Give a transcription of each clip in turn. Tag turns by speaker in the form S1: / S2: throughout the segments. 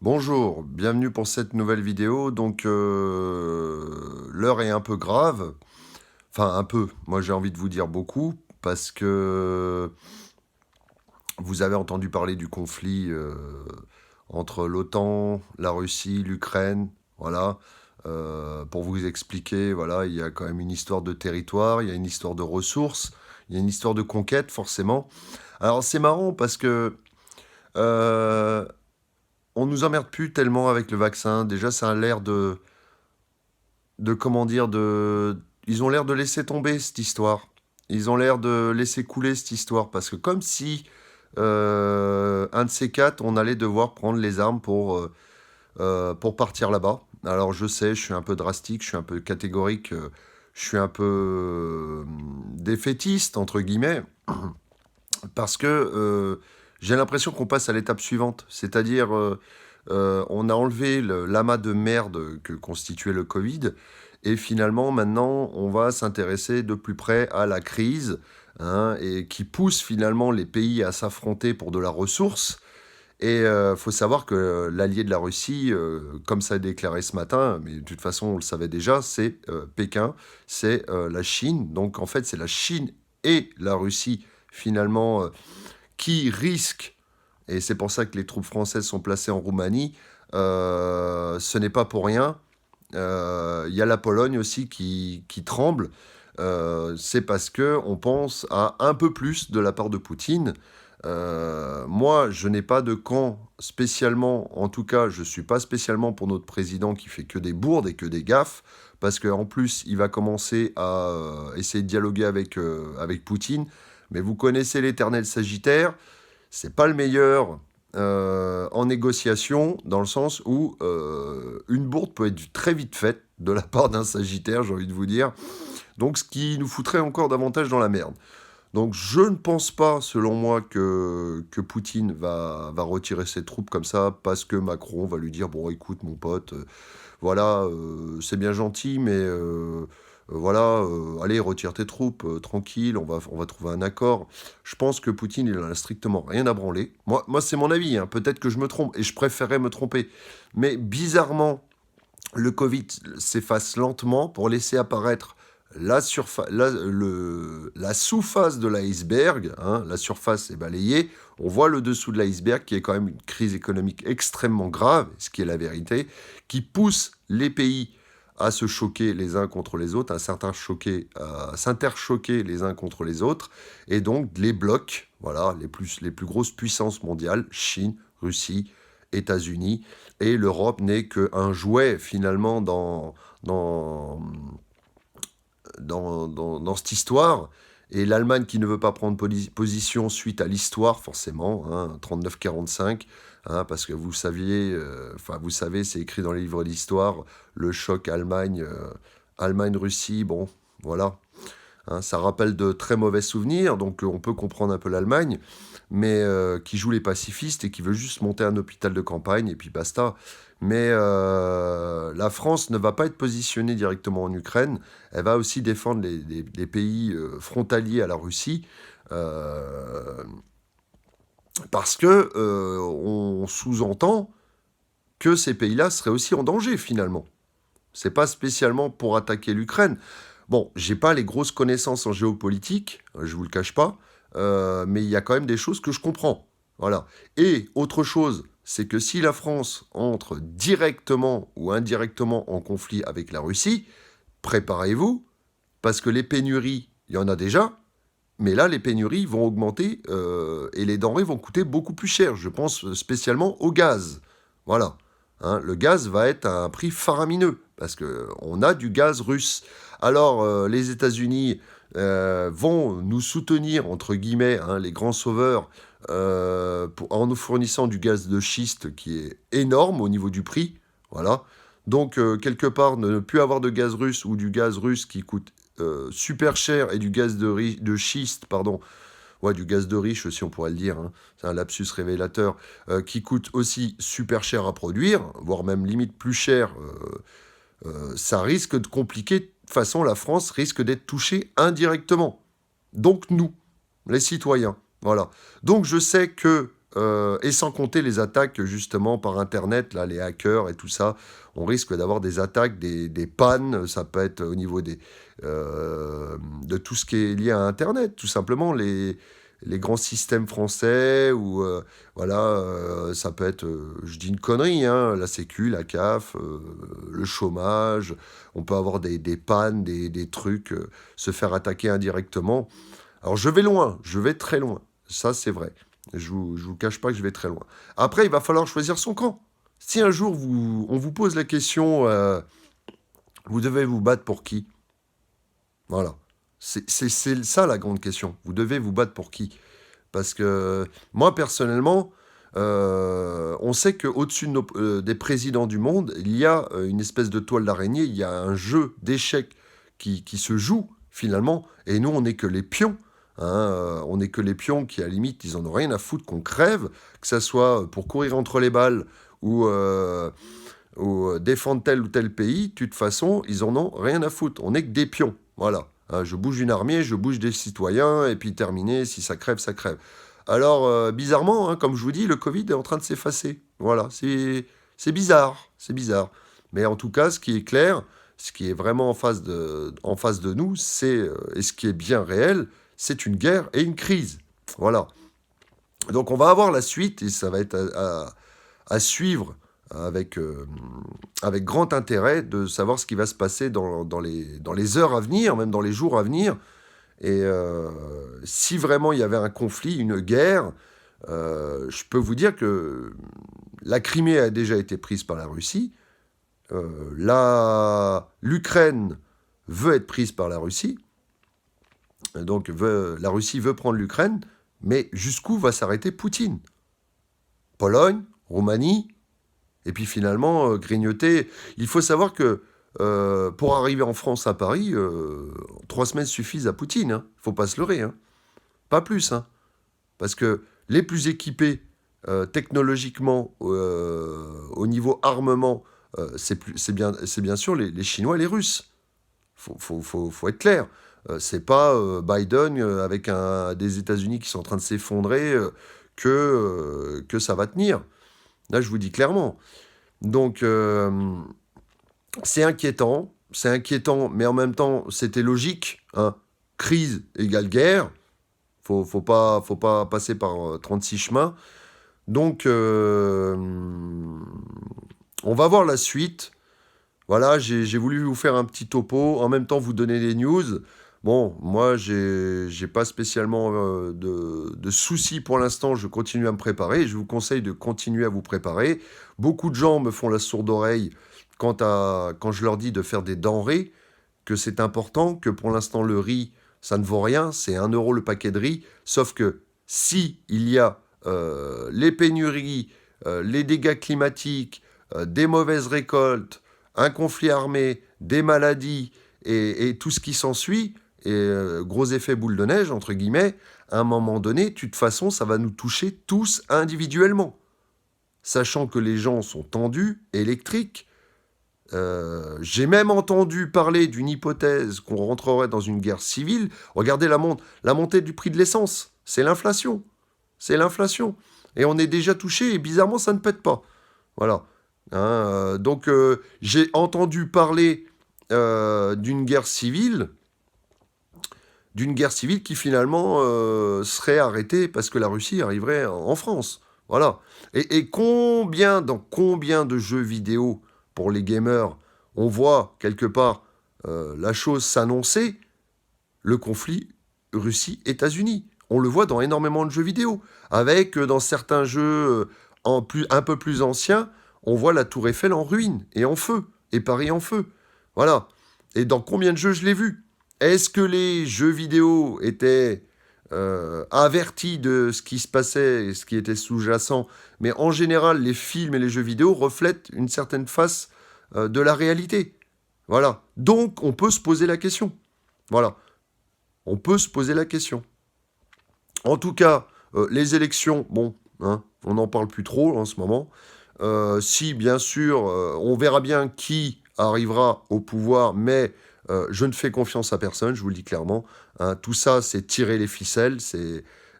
S1: Bonjour, bienvenue pour cette nouvelle vidéo. Donc, l'heure est un peu grave. Enfin, un peu. Moi, j'ai envie de vous dire beaucoup parce que vous avez entendu parler du conflit entre l'OTAN, la Russie, l'Ukraine. Voilà. Pour vous expliquer, voilà, il y a quand même une histoire de territoire, il y a une histoire de ressources, il y a une histoire de conquête, forcément. Alors, c'est marrant parce que euh, on nous emmerde plus tellement avec le vaccin. Déjà, ça a l'air de comment dire, ils ont l'air de laisser tomber cette histoire. Ils ont l'air de laisser couler cette histoire parce que comme si un de ces quatre, on allait devoir prendre les armes pour partir là-bas. Alors je sais, je suis un peu drastique, je suis un peu catégorique, je suis un peu défaitiste entre guillemets parce que j'ai l'impression qu'on passe à l'étape suivante, c'est-à-dire on a enlevé l'amas de merde que constituait le Covid, et finalement maintenant on va s'intéresser de plus près à la crise, hein, et qui pousse finalement les pays à s'affronter pour de la ressource. Et faut savoir que l'allié de la Russie, comme ça a déclaré ce matin, mais de toute façon on le savait déjà, c'est Pékin, c'est la Chine. Donc en fait c'est la Chine et la Russie finalement qui risquent, et c'est pour ça que les troupes françaises sont placées en Roumanie, ce n'est pas pour rien. Il y a la Pologne aussi qui tremble. C'est parce que on pense à un peu plus de la part de Poutine. Moi, je n'ai pas de camp spécialement, en tout cas, je ne suis pas spécialement pour notre président qui fait que des bourdes et que des gaffes, parce qu'en plus, il va commencer à essayer de dialoguer avec Poutine. Mais vous connaissez l'éternel Sagittaire, c'est pas le meilleur en négociation, dans le sens où une bourde peut être très vite faite de la part d'un Sagittaire, j'ai envie de vous dire. Donc, ce qui nous foutrait encore davantage dans la merde. Donc je ne pense pas, selon moi, que Poutine va retirer ses troupes comme ça parce que Macron va lui dire, bon écoute mon pote, voilà, c'est bien gentil, mais voilà, allez, retire tes troupes, tranquille, on va trouver un accord. Je pense que Poutine, il en a strictement rien à branler. Moi c'est mon avis, hein, peut-être que je me trompe, et je préférerais me tromper. Mais bizarrement, le Covid s'efface lentement pour laisser apparaître la sous-face de l'iceberg, hein. La surface est balayée, on voit le dessous de l'iceberg qui est quand même une crise économique extrêmement grave, ce qui est la vérité, qui pousse les pays à se choquer les uns contre les autres, à s'interchoquer les uns contre les autres, et donc les blocs, voilà, les plus grosses puissances mondiales, Chine, Russie, États-Unis, et l'Europe n'est qu'un jouet finalement dans, dans cette histoire. Et l'Allemagne qui ne veut pas prendre position suite à l'histoire, forcément, hein, 39-45, hein, parce que vous saviez, enfin vous savez, c'est écrit dans les livres d'histoire, le choc Allemagne-Russie, bon, voilà. Hein, ça rappelle de très mauvais souvenirs, donc on peut comprendre un peu l'Allemagne, mais qui joue les pacifistes et qui veut juste monter un hôpital de campagne, et puis basta. Mais la France ne va pas être positionnée directement en Ukraine, elle va aussi défendre les pays frontaliers à la Russie, euh, parce que on sous-entend que ces pays-là seraient aussi en danger finalement. C'est pas spécialement pour attaquer l'Ukraine. Bon, j'ai pas les grosses connaissances en géopolitique, je vous le cache pas, mais il y a quand même des choses que je comprends. Voilà. Et autre chose, c'est que si la France entre directement ou indirectement en conflit avec la Russie, préparez-vous, parce que les pénuries, il y en a déjà, mais là, les pénuries vont augmenter et les denrées vont coûter beaucoup plus cher. Je pense spécialement au gaz. Voilà. Hein, le gaz va être à un prix faramineux parce qu'on a du gaz russe. Alors, les États-Unis vont nous soutenir, entre guillemets, hein, les grands sauveurs, en nous fournissant du gaz de schiste qui est énorme au niveau du prix. Voilà. Donc, quelque part, ne plus avoir de gaz russe ou du gaz russe qui coûte super cher, et du gaz de schiste, pardon, ouais, du gaz de riche aussi on pourrait le dire, hein, c'est un lapsus révélateur, qui coûte aussi super cher à produire, voire même limite plus cher, ça risque de compliquer. De toute façon, la France risque d'être touchée indirectement. Donc nous, les citoyens. Voilà. Donc je sais que et sans compter les attaques justement par Internet, là, les hackers et tout ça, on risque d'avoir des attaques, des pannes, ça peut être au niveau de tout ce qui est lié à Internet, tout simplement, les grands systèmes français, ou voilà, ça peut être, je dis une connerie, hein, la Sécu, la CAF, le chômage, on peut avoir des pannes, des trucs, se faire attaquer indirectement. Alors je vais loin, je vais très loin, ça c'est vrai. Je vous cache pas que je vais très loin. Après, il va falloir choisir son camp. Si un jour on vous pose la question, vous devez vous battre pour qui? Voilà. C'est ça la grande question. Vous devez vous battre pour qui? Parce que moi, personnellement, on sait qu'au-dessus des présidents du monde, il y a une espèce de toile d'araignée, il y a un jeu d'échecs qui se joue finalement, et nous, on n'est que les pions. Hein, on n'est que les pions qui, à la limite, ils en ont rien à foutre qu'on crève, que ça soit pour courir entre les balles ou défendre tel ou tel pays. De toute façon, ils en ont rien à foutre. On n'est que des pions. Voilà. Hein, je bouge une armée, je bouge des citoyens, et puis terminé, si ça crève, ça crève. Alors, bizarrement, hein, comme je vous dis, le Covid est en train de s'effacer. Voilà, c'est bizarre, c'est bizarre. Mais en tout cas, ce qui est clair, ce qui est vraiment en face de nous, et ce qui est bien réel, c'est une guerre et une crise. Voilà. Donc on va avoir la suite, et ça va être à suivre avec grand intérêt de savoir ce qui va se passer dans les heures à venir, même dans les jours à venir. Et si vraiment il y avait un conflit, une guerre, je peux vous dire que la Crimée a déjà été prise par la Russie. L'Ukraine veut être prise par la Russie. Donc la Russie veut prendre l'Ukraine. Mais jusqu'où va s'arrêter Poutine? Pologne, Roumanie, et puis finalement grignoter. Il faut savoir que pour arriver en France à Paris, 3 semaines suffisent à Poutine. Hein. Faut pas se leurrer. Hein. Pas plus. Hein. Parce que les plus équipés technologiquement au niveau armement, c'est bien sûr les Chinois et les Russes. Faut être clair. C'est pas Biden avec des États-Unis qui sont en train de s'effondrer que ça va tenir. Là, je vous dis clairement. Donc, c'est inquiétant, mais en même temps, c'était logique. Hein. Crise égale guerre. Faut pas passer par 36 chemins. Donc, on va voir la suite. Voilà, j'ai voulu vous faire un petit topo, en même temps vous donner les news. Bon, moi, j'ai pas spécialement de soucis pour l'instant, je continue à me préparer, et je vous conseille de continuer à vous préparer. Beaucoup de gens me font la sourde oreille quand je leur dis de faire des denrées, que c'est important, que pour l'instant le riz, ça ne vaut rien, c'est 1 € le paquet de riz, sauf que si il y a les pénuries, les dégâts climatiques, des mauvaises récoltes, un conflit armé, des maladies et tout ce qui s'ensuit, et gros effet boule de neige, entre guillemets, à un moment donné, de toute façon, ça va nous toucher tous individuellement. Sachant que les gens sont tendus, électriques. J'ai même entendu parler d'une hypothèse qu'on rentrerait dans une guerre civile. Regardez la montée du prix de l'essence. C'est l'inflation. C'est l'inflation. Et on est déjà touché, et bizarrement, ça ne pète pas. Voilà. Hein, donc, j'ai entendu parler d'une guerre civile qui finalement serait arrêtée parce que la Russie arriverait en France. Voilà. Et dans combien de jeux vidéo pour les gamers, on voit quelque part la chose s'annoncer, le conflit Russie-États-Unis. On le voit dans énormément de jeux vidéo. Avec, dans certains jeux un peu plus anciens, on voit la Tour Eiffel en ruine et en feu, et Paris en feu. Voilà. Et dans combien de jeux je l'ai vu? Est-ce que les jeux vidéo étaient avertis de ce qui se passait et ce qui était sous-jacent? Mais en général, les films et les jeux vidéo reflètent une certaine face de la réalité. Voilà. Donc, on peut se poser la question. Voilà. On peut se poser la question. En tout cas, les élections, bon, hein, on n'en parle plus trop en ce moment. Si, bien sûr, on verra bien qui arrivera au pouvoir, mais je ne fais confiance à personne, je vous le dis clairement. Hein. Tout ça, c'est tirer les ficelles,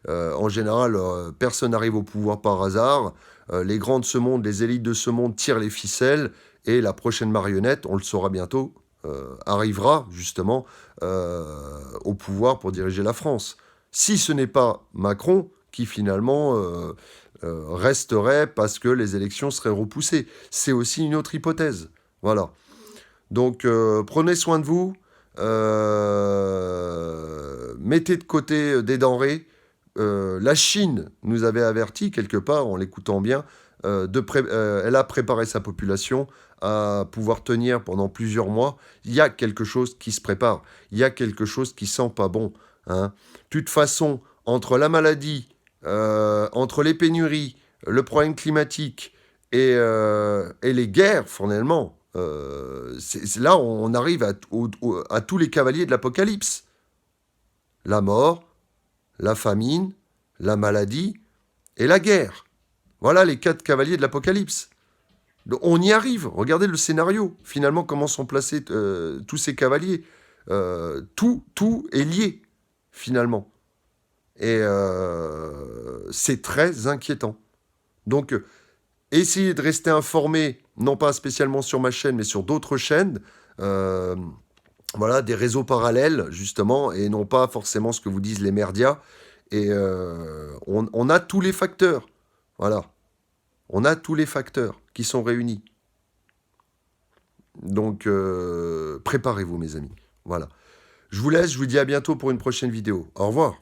S1: En général, personne n'arrive au pouvoir par hasard. Les grands de ce monde, les élites de ce monde tirent les ficelles et la prochaine marionnette, on le saura bientôt, arrivera justement au pouvoir pour diriger la France. Si ce n'est pas Macron qui finalement resterait parce que les élections seraient repoussées. C'est aussi une autre hypothèse. Voilà. Donc prenez soin de vous, mettez de côté des denrées. La Chine nous avait averti quelque part, en l'écoutant bien, elle a préparé sa population à pouvoir tenir pendant plusieurs mois. Il y a quelque chose qui se prépare, il y a quelque chose qui sent pas bon. Hein. De toute façon, entre la maladie, entre les pénuries, le problème climatique et les guerres, finalement, là on arrive à tous les cavaliers de l'Apocalypse. La mort, la famine, la maladie et la guerre. Voilà les 4 cavaliers de l'Apocalypse. On y arrive. Regardez le scénario. Finalement, comment sont placés tous ces cavaliers. Tout est lié, finalement. Et c'est très inquiétant. Donc, essayez de rester informé, non pas spécialement sur ma chaîne, mais sur d'autres chaînes. Voilà, des réseaux parallèles, justement, et non pas forcément ce que vous disent les médias. Et on a tous les facteurs. Voilà. On a tous les facteurs qui sont réunis. Donc, préparez-vous, mes amis. Voilà. Je vous laisse, je vous dis à bientôt pour une prochaine vidéo. Au revoir.